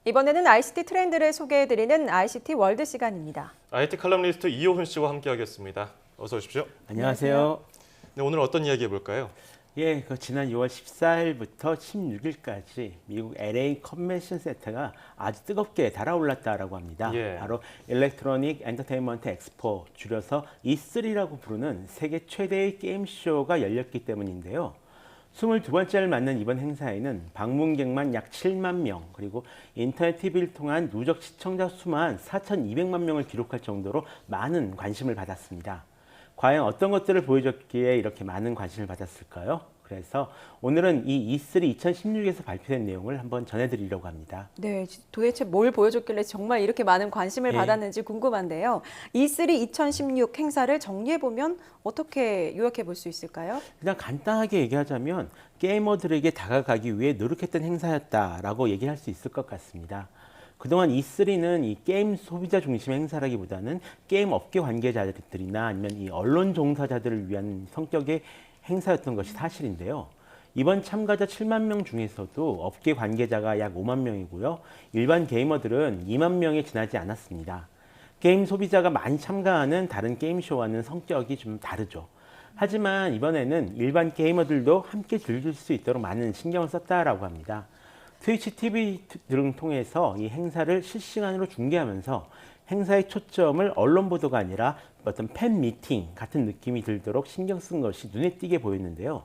이번에는 ICT 트렌드를 소개해드리는 ICT 월드 시간입니다. IT 칼럼니스트 이호훈 씨와 함께하겠습니다. 어서 오십시오. 안녕하세요. 네, 오늘 어떤 이야기 해볼까요? 예, 지난 6월 14일부터 16일까지 미국 LA 컨벤션 센터가 아주 뜨겁게 달아올랐다라고 합니다. 예. 바로 일렉트로닉 엔터테인먼트 엑스포, 줄여서 E3라고 부르는 세계 최대의 게임쇼가 열렸기 때문인데요. 22번째를 맞는 이번 행사에는 방문객만 약 7만 명, 그리고 인터넷 TV를 통한 누적 시청자 수만 4,200만 명을 기록할 정도로 많은 관심을 받았습니다. 과연 어떤 것들을 보여줬기에 이렇게 많은 관심을 받았을까요? 그래서 오늘은 이 E3 2016에서 발표된 내용을 한번 전해드리려고 합니다. 네, 도대체 뭘 보여줬길래 정말 이렇게 많은 관심을 받았는지 궁금한데요. E3 2016 행사를 정리해보면 어떻게 요약해 볼 수 있을까요? 그냥 간단하게 얘기하자면 게이머들에게 다가가기 위해 노력했던 행사였다라고 얘기할 수 있을 것 같습니다. 그동안 E3는 이 게임 소비자 중심 행사라기보다는 게임 업계 관계자들이나 아니면 이 언론 종사자들을 위한 성격의 행사였던 것이 사실인데요. 이번 참가자 7만 명 중에서도 업계 관계자가 약 5만 명이고요. 일반 게이머들은 2만 명에 지나지 않았습니다. 게임 소비자가 많이 참가하는 다른 게임쇼와는 성격이 좀 다르죠. 하지만 이번에는 일반 게이머들도 함께 즐길 수 있도록 많은 신경을 썼다라고 합니다. 트위치 TV 등을 통해서 이 행사를 실시간으로 중계하면서 행사의 초점을 언론 보도가 아니라 어떤 팬 미팅 같은 느낌이 들도록 신경 쓴 것이 눈에 띄게 보였는데요.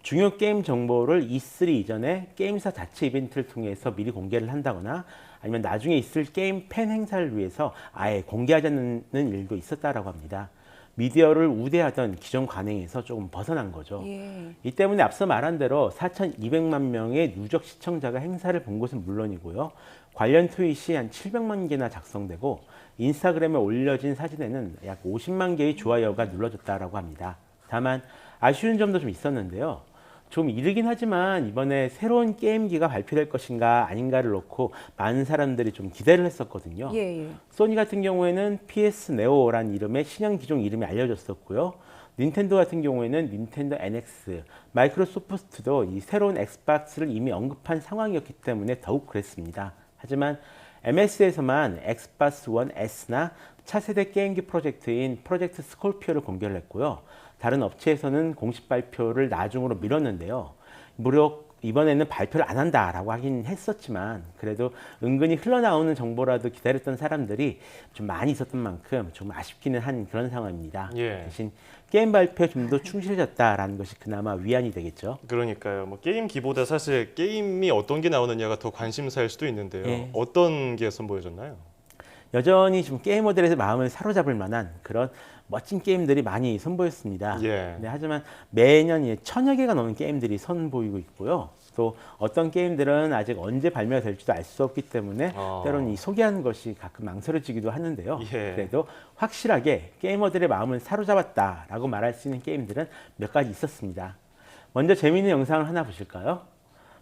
중요 게임 정보를 E3 이전에 게임사 자체 이벤트를 통해서 미리 공개를 한다거나 아니면 나중에 있을 게임 팬 행사를 위해서 아예 공개하지 않는 일도 있었다라고 합니다. 미디어를 우대하던 기존 관행에서 조금 벗어난 거죠. 예. 이 때문에 앞서 말한 대로 4,200만 명의 누적 시청자가 행사를 본 것은 물론이고요. 관련 트윗이 한 700만 개나 작성되고 인스타그램에 올려진 사진에는 약 50만 개의 좋아요가 눌러졌다고 합니다. 다만 아쉬운 점도 좀 있었는데요. 좀 이르긴 하지만 이번에 새로운 게임기가 발표될 것인가 아닌가를 놓고 많은 사람들이 좀 기대를 했었거든요. 예. 소니 같은 경우에는 PS 네오라는 이름의 신형 기종 이름이 알려졌었고요. 닌텐도 같은 경우에는 닌텐도 NX, 마이크로소프트도 이 새로운 엑스박스를 이미 언급한 상황이었기 때문에 더욱 그랬습니다. 하지만 MS에서만 엑스박스 원 S나 차세대 게임기 프로젝트인 프로젝트 스콜피오를 공개를 했고요. 다른 업체에서는 공식 발표를 나중으로 미뤘는데요. 무려 이번에는 발표를 안 한다라고 하긴 했었지만 그래도 은근히 흘러나오는 정보라도 기다렸던 사람들이 좀 많이 있었던 만큼 좀 아쉽기는 한 그런 상황입니다. 예. 대신 게임 발표에 좀 더 충실해졌다라는 것이 그나마 위안이 되겠죠. 그러니까요. 뭐 게임기보다 사실 게임이 어떤 게 나오느냐가 더 관심사일 수도 있는데요. 예. 어떤 게 선보여졌나요? 여전히 좀 게이머들의 마음을 사로잡을 만한 그런 멋진 게임들이 많이 선보였습니다. 예. 네, 하지만 매년 1000여 개가 넘는 게임들이 선보이고 있고요. 또 어떤 게임들은 아직 언제 발매가 될지도 알 수 없기 때문에 때로는 이 소개하는 것이 가끔 망설여지기도 하는데요. 예. 그래도 확실하게 게이머들의 마음을 사로잡았다라고 말할 수 있는 게임들은 몇 가지 있었습니다. 먼저 재미있는 영상을 하나 보실까요?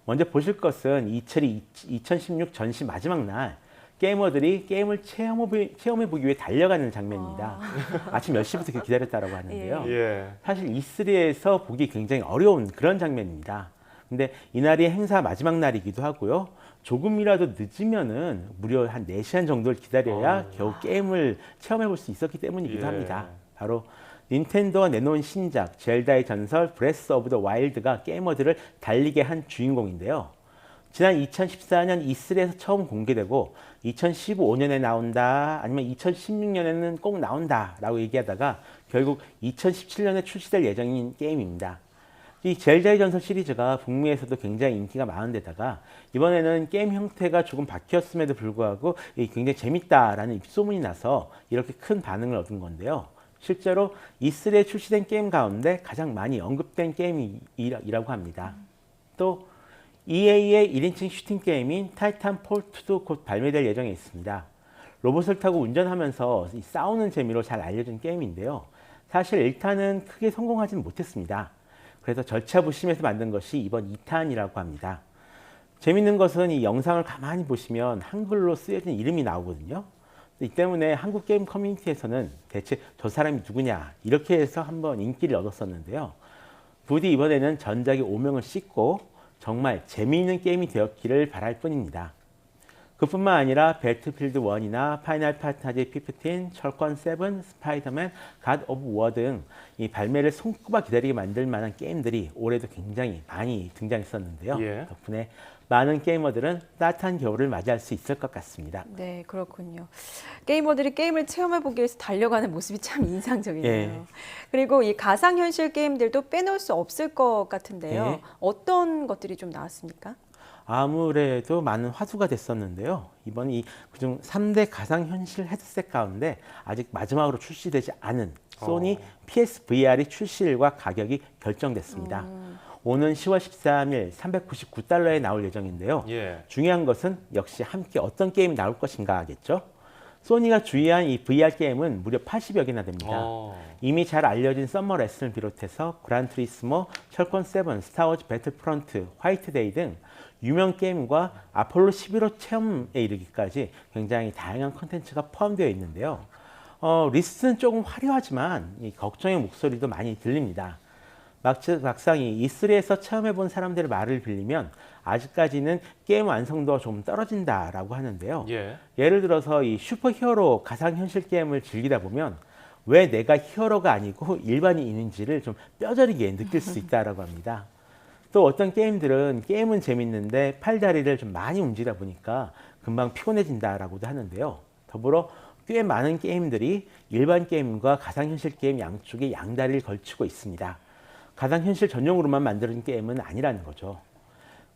먼저 보실 것은 2016 전시 마지막 날 게이머들이 게임을 체험해보기 위해 달려가는 장면입니다. 아침 10시부터 기다렸다고 하는데요. 예. 사실 E3에서 보기 굉장히 어려운 그런 장면입니다. 근데 이날이 행사 마지막 날이기도 하고요. 조금이라도 늦으면은 무려 한 4시간 정도를 기다려야 겨우 게임을 체험해볼 수 있었기 때문이기도 예. 합니다. 바로 닌텐도가 내놓은 신작 젤다의 전설 브레스 오브 더 와일드가 게이머들을 달리게 한 주인공인데요. 지난 2014년 E3에서 처음 공개되고 2015년에 나온다 아니면 2016년에는 꼭 나온다 라고 얘기하다가 결국 2017년에 출시될 예정인 게임입니다. 이 젤다의 전설 시리즈가 북미에서도 굉장히 인기가 많은 데다가 이번에는 게임 형태가 조금 바뀌었음에도 불구하고 굉장히 재밌다라는 입소문이 나서 이렇게 큰 반응을 얻은 건데요. 실제로 E3에 출시된 게임 가운데 가장 많이 언급된 게임이라고 합니다. 또 EA의 1인칭 슈팅 게임인 타이탄폴2도 곧 발매될 예정에 있습니다. 로봇을 타고 운전하면서 싸우는 재미로 잘 알려진 게임인데요. 사실 1탄은 크게 성공하지는 못했습니다. 그래서 절차부심해서 만든 것이 이번 2탄이라고 합니다. 재밌는 것은 이 영상을 가만히 보시면 한글로 쓰여진 이름이 나오거든요. 이 때문에 한국 게임 커뮤니티에서는 대체 저 사람이 누구냐 이렇게 해서 한번 인기를 얻었었는데요. 부디 이번에는 전작의 오명을 씻고 정말 재미있는 게임이 되었기를 바랄 뿐입니다. 그뿐만 아니라 배틀필드 1이나 파이널 판타지 15, 철권 7, 스파이더맨, 갓 오브 워 등 이 발매를 손꼽아 기다리게 만들 만한 게임들이 올해도 굉장히 많이 등장했었는데요. 예. 덕분에 많은 게이머들은 따뜻한 겨울을 맞이할 수 있을 것 같습니다. 네, 그렇군요. 게이머들이 게임을 체험해보기 위해서 달려가는 모습이 참 인상적이네요. 예. 그리고 이 가상현실 게임들도 빼놓을 수 없을 것 같은데요. 예. 어떤 것들이 좀 나왔습니까? 아무래도 많은 화두가 됐었는데요. 이번 이 그중 3대 가상현실 헤드셋 가운데 아직 마지막으로 출시되지 않은 소니 PSVR이 출시일과 가격이 결정됐습니다. 오는 10월 13일 399달러에 나올 예정인데요. 예. 중요한 것은 역시 함께 어떤 게임이 나올 것인가겠죠. 소니가 주의한 이 VR 게임은 무려 80여 개나 됩니다. 이미 잘 알려진 썸머 레슨을 비롯해서 그란투리스모, 철권 7, 스타워즈 배틀프런트, 화이트데이 등 유명 게임과 아폴로 11호 체험에 이르기까지 굉장히 다양한 콘텐츠가 포함되어 있는데요. 리스트는 조금 화려하지만 이 걱정의 목소리도 많이 들립니다. 막상 이 E3에서 체험해본 사람들의 말을 빌리면 아직까지는 게임 완성도가 좀 떨어진다라고 하는데요. 예. 예를 들어서 이 슈퍼히어로 가상현실 게임을 즐기다 보면 왜 내가 히어로가 아니고 일반인인지를 좀 뼈저리게 느낄 수 있다라고 합니다. 또 어떤 게임들은 게임은 재밌는데 팔다리를 좀 많이 움직이다 보니까 금방 피곤해진다라고도 하는데요. 더불어 꽤 많은 게임들이 일반 게임과 가상현실 게임 양쪽에 양다리를 걸치고 있습니다. 가상현실 전용으로만 만드는 게임은 아니라는 거죠.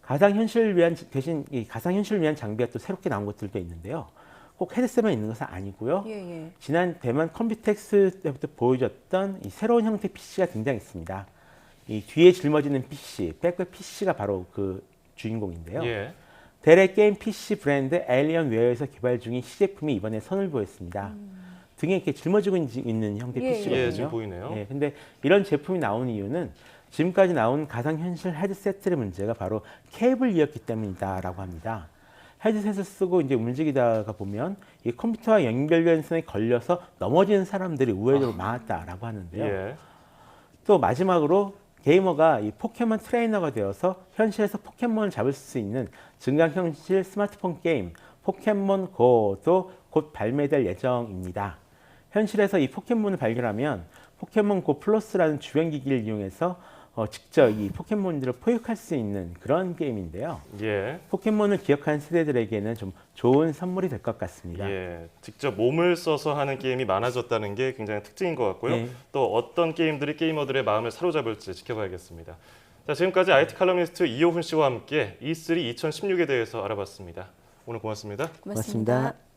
가상현실을 위한 대신 이 가상현실을 위한 장비가 또 새롭게 나온 것들도 있는데요. 꼭 헤드셋만 있는 것은 아니고요. 예. 지난 대만 컴퓨텍스 때부터 보여줬던 이 새로운 형태 PC가 등장했습니다. 이 뒤에 짊어지는 PC, 백팩 PC가 바로 그 주인공인데요. 예. 대래 게임 PC 브랜드 에일리언웨어에서 개발 중인 시제품이 이번에 선을 보였습니다. 등에 이렇게 짊어지고 있는 형태 예, PC거든요. 예, 지금 보이네요. 예, 근데 이런 제품이 나온 이유는 지금까지 나온 가상현실 헤드셋의 문제가 바로 케이블이었기 때문이다라고 합니다. 헤드셋을 쓰고 이제 움직이다가 보면 이 컴퓨터와 연결된 선에 걸려서 넘어지는 사람들이 우회적으로 많았다라고 하는데요. 예. 또 마지막으로 게이머가 이 포켓몬 트레이너가 되어서 현실에서 포켓몬을 잡을 수 있는 증강현실 스마트폰 게임 포켓몬 고도 곧 발매될 예정입니다. 현실에서 이 포켓몬을 발견하면 포켓몬 고 플러스라는 주변기기를 이용해서 직접 이 포켓몬들을 포획할 수 있는 그런 게임인데요. 예. 포켓몬을 기억하는 세대들에게는 좀 좋은 선물이 될 것 같습니다. 예, 직접 몸을 써서 하는 게임이 많아졌다는 게 굉장히 특징인 것 같고요. 예. 또 어떤 게임들이 게이머들의 마음을 사로잡을지 지켜봐야겠습니다. 자, 지금까지 IT 칼럼니스트 이호훈 씨와 함께 E3 2016에 대해서 알아봤습니다. 오늘 고맙습니다. 고맙습니다. 고맙습니다.